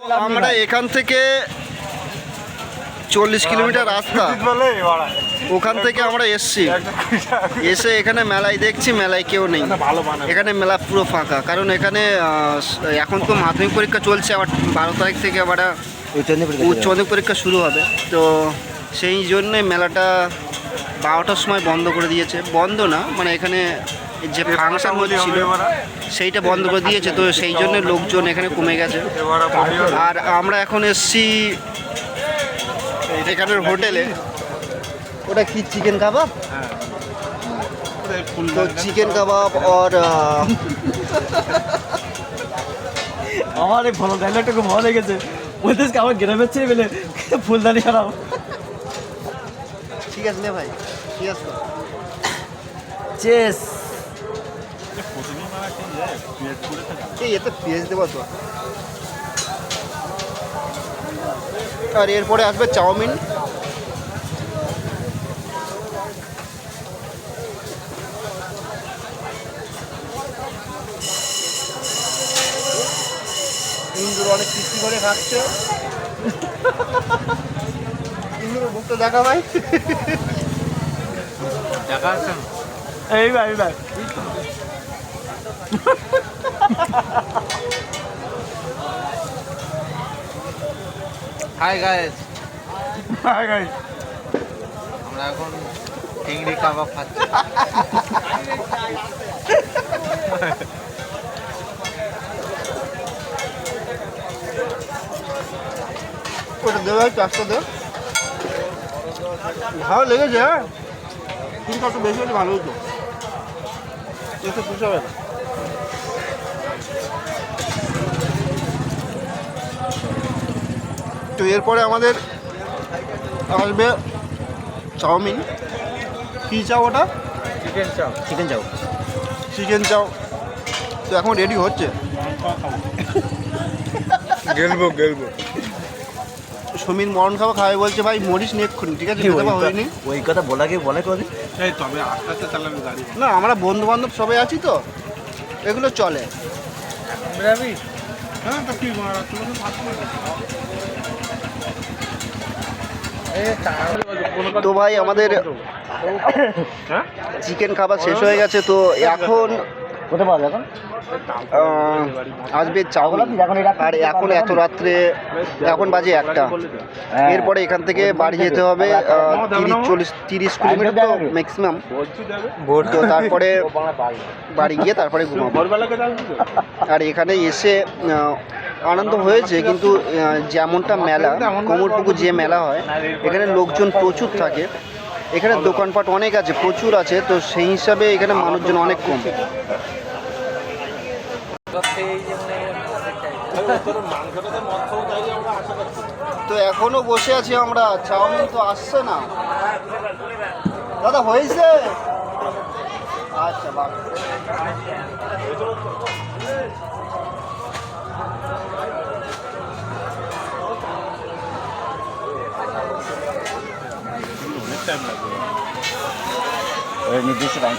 আমরা এখান থেকে 40 কিলোমিটার রাস্তা, ওখান থেকে আমরা এসছি, এসে এখানে মেলায় দেখছি মেলায় কেউ নেই। এখানে মেলা পুরো ফাঁকা, কারণ এখানে এখন তো মাধ্যমিক পরীক্ষা চলছে, আবার 12 তারিখ থেকে আবার উচ্চ মাধ্যমিক পরীক্ষা শুরু হবে। তো সেই জন্যে মেলাটা 12টার সময় বন্ধ করে দিয়েছে। বন্ধ না, মানে এখানে যে ফাংশন হচ্ছিল সেইটা বন্ধ করে দিয়েছে, তো সেই জন্য লোকজন এখানে কমে গেছে। আর আমরা এখন এসছি এখানের হোটেলে। ওটা কি চিকেন কাবাব? তো চিকেন কাবাব আর আমার এই ভালো ডায়লগটা খুব ভালো লেগেছে। বলতেছ কি আমার গ্রামের ছেলে বলে ফুলদানি খারাপ। ঠিক আছে নে ভাই, ঠিক আছে। চেস এতে পেঁয়াজ দেবো তো। আর এরপরে আসবে চাউমিন। ইন্দুর অনেক তৃপ্তি করে খাচ্ছে। ইন্দুর মুখটা দেখা ভাই, দেখা আছে এই ভাই ভাই। হাই গাইস, হাই গাইস, আমরা এখন চিংড়ি কাবাব খাচ্ছি। ওটা দেবে, চাষটা দেবে। ভালো লেগেছে, হ্যাঁ, কিন্তু একটু বেশি হলে ভালো হতো, এতে পুষাবে না। তো এরপরে আমাদের আসবে চাউমিন। কী চাও ওটা? চিকেন চাও। চিকেন চাও, চিকেন চাও। তো এখন রেডি হচ্ছে। গেলবো গেলবো। সমীর মরণ খাওয়া খাবে বলছে, ভাই মরিস নি এক্ষুনি, ঠিক আছে? খেতে পাওয়া হয়নি। ওই কথা বলাকে বলে করে। তবে আস্তে আস্তে চালাবে গাড়ি। না, আমরা বন্ধু বান্ধব সবাই আছি তো, এগুলো চলে। হ্যাঁ তো কি তো ভাই আমাদের চিকেন খাবার শেষ হয়ে গেছে। তো এখন কোথায় পাওয়া যায় এখন? আসবে চাউমিন। আর এখন এত রাত্রে, এখন বাজে 1টা। এরপরে এখান থেকে বাড়ি যেতে হবে 30 কিলোমিটার তো ম্যাক্সিমাম। তো তারপরে বাড়ি গিয়ে তারপরে ঘুমাবো। আর এখানে এসে আনন্দ হয়েছে, কিন্তু যেমনটা মেলা, কোমরপুকুর যে মেলা হয়, এখানে লোকজন প্রচুর থাকে। এখানে দোকানপাট অনেক আছে, প্রচুর আছে। তো সেই হিসাবে এখানে মানুষজন অনেক কম। তো এখনো বসে আছি আমরা, চাউমিন তো আসছে না। দাদা হয়েছে? আচ্ছা, বাহ। নির্দিষ্ট টাইম